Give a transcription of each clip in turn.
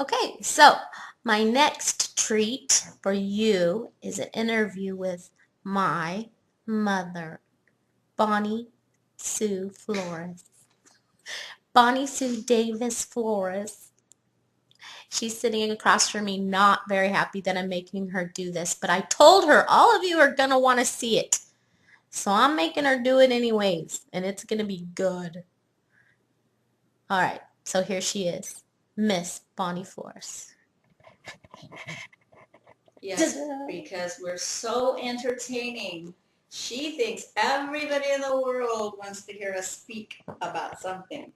Okay, so my next treat for you is an interview with my mother, Bonnie Sue Flores. Bonnie Sue Davis Flores. She's sitting across from me, not very happy that I'm making her do this, but I told her all of you are going to want to see it. So I'm making her do it anyways, and it's going to be good. All right, so here she is, Miss Bonnie Flores. Yes, because we're so entertaining. She thinks everybody in the world wants to hear us speak about something.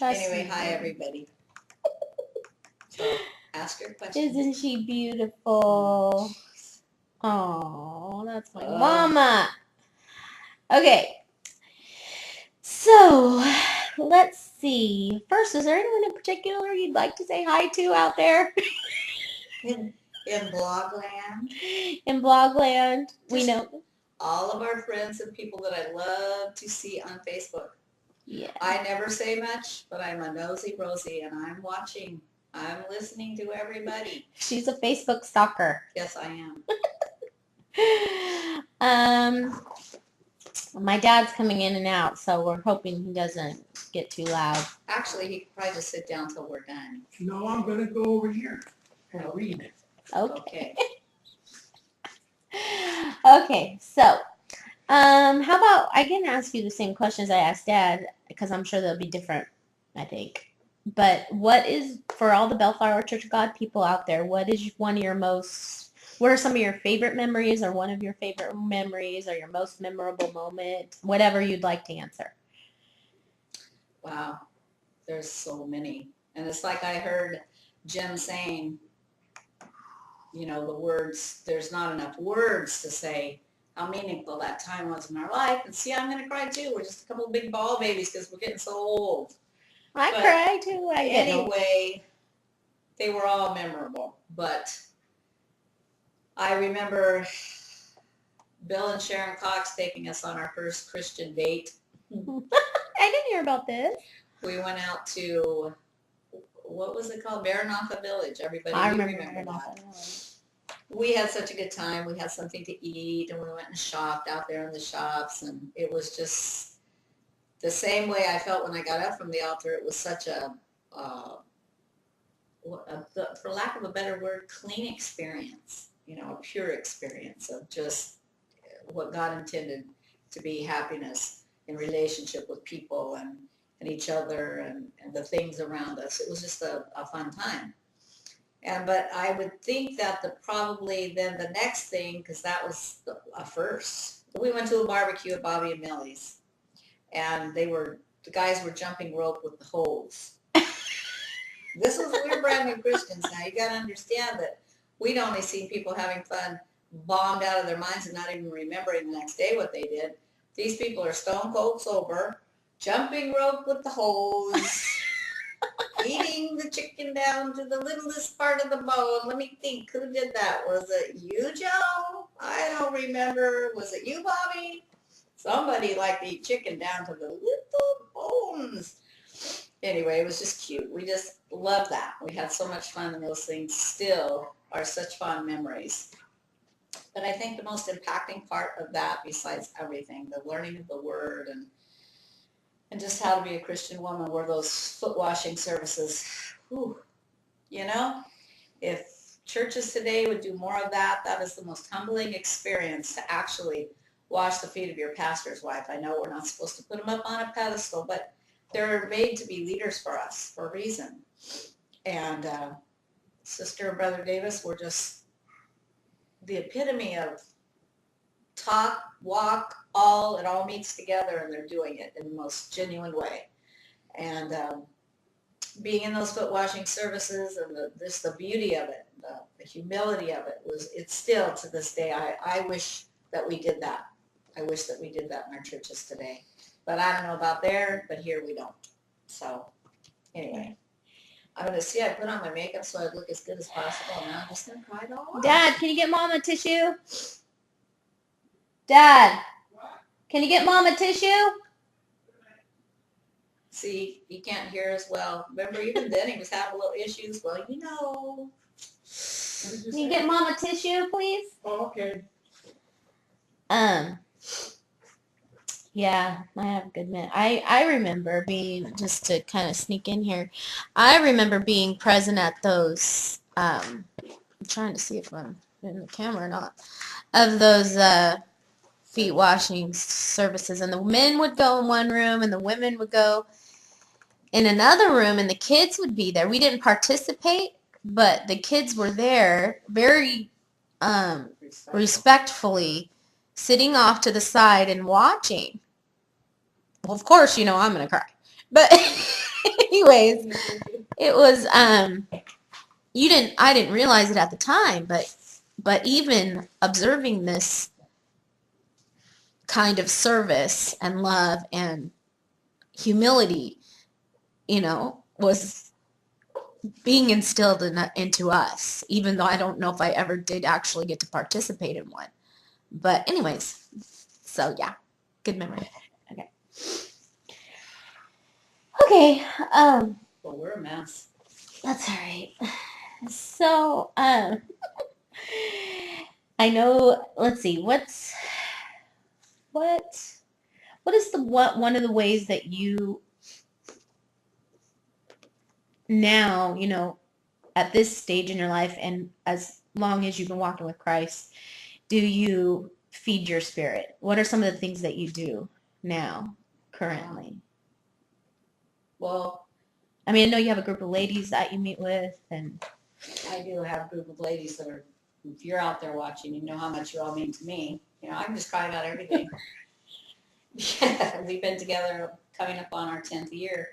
Anyway, hi everybody. So ask your questions. Isn't she beautiful? Oh, that's my mama. Okay. So, let's see. First, is there anyone in particular you'd like to say hi to out there? In Blogland. In Blogland, we know all of our friends and people that I love to see on Facebook. Yeah. I never say much, but I'm a nosy Rosie, and I'm watching. I'm listening to everybody. She's a Facebook stalker. Yes, I am. My dad's coming in and out, so we're hoping he doesn't get too loud. Actually, he could probably just sit down till we're done. No, I'm going to go over here and read. Okay. Okay, so, how about I can ask you the same questions I asked Dad, because I'm sure they'll be different, I think. But what is, for all the Bellflower Church of God people out there, what are some of your favorite memories, or one of your favorite memories, or your most memorable moment, whatever you'd like to answer? Wow, there's so many. And it's like I heard Jim saying, you know, the words, there's not enough words to say how meaningful that time was in our life. And see, I'm going to cry too. We're just a couple of big ball babies because we're getting so old. I cry too. Anyway, they were all memorable. But I remember Bill and Sharon Cox taking us on our first Christian date. I didn't hear about this. We went out to, what was it called? Maranatha Village. Everybody, I remember that. We had such a good time. We had something to eat, and we went and shopped out there in the shops, and it was just the same way I felt when I got up from the altar. It was such a for lack of a better word, clean experience, you know, a pure experience of just what God intended to be happiness in relationship with people and each other and the things around us. It was just a fun time. But I would think that probably then the next thing, because that was a first, we went to a barbecue at Bobby and Millie's, and the guys were jumping rope with the hose. We're brand new Christians now. You got to understand that we'd only seen people having fun, bombed out of their minds and not even remembering the next day what they did. These people are stone cold sober, jumping rope with the hose, eating the chicken down to the littlest part of the bone. Let me think, who did that? Was it you, Joe? I don't remember. Was it you, Bobby? Somebody liked to eat chicken down to the little bones. Anyway, it was just cute. We just loved that. We had so much fun, and those things still are such fond memories. But I think the most impacting part of that, besides everything, the learning of the Word and just how to be a Christian woman, were those foot washing services. Whew. You know, if churches today would do more of that, that is the most humbling experience, to actually wash the feet of your pastor's wife. I know we're not supposed to put them up on a pedestal, but they're made to be leaders for us for a reason. And Sister and Brother Davis were just the epitome of talk, walk, it all meets together, and they're doing it in the most genuine way. And being in those foot washing services and the beauty of it, the humility of it, it's still to this day, I wish that we did that. I wish that we did that in our churches today. But I don't know about there, but here we don't. So anyway, I'm going to see, I put on my makeup so I look as good as possible. Now I'm just going to cry it all off. Dad, can you get Mom a tissue? Dad, can you get Mom a tissue? See, he can't hear as well. Remember, even then he was having little issues. Well, you know. What did Can you you say? get Mom a tissue, please? Oh, okay. Yeah, I have a good minute. I remember being, just to kind of sneak in here, I remember being present at those, I'm trying to see if I'm in the camera or not, of those feet washing services. And the men would go in one room and the women would go in another room and the kids would be there. We didn't participate, but the kids were there very respectfully sitting off to the side and watching. Well, of course, you know I'm gonna cry. But anyways, it was I didn't realize it at the time, but even observing this kind of service and love and humility, was being instilled into us, even though I don't know if I ever did actually get to participate in one. But anyways, so yeah, good memory. Okay. Okay, Well, we're a mess. that's all right. So, I know, let's see, what is one of the ways that you now, at this stage in your life and as long as you've been walking with Christ, do you feed your spirit? What are some of the things that you do now, currently? Well, I mean, I know you have a group of ladies that you meet with, and I do have a group of ladies that are, if you're out there watching, you know how much you all mean to me. I can just cry about everything. Yeah, we've been together coming up on our 10th year.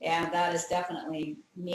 And that is definitely me.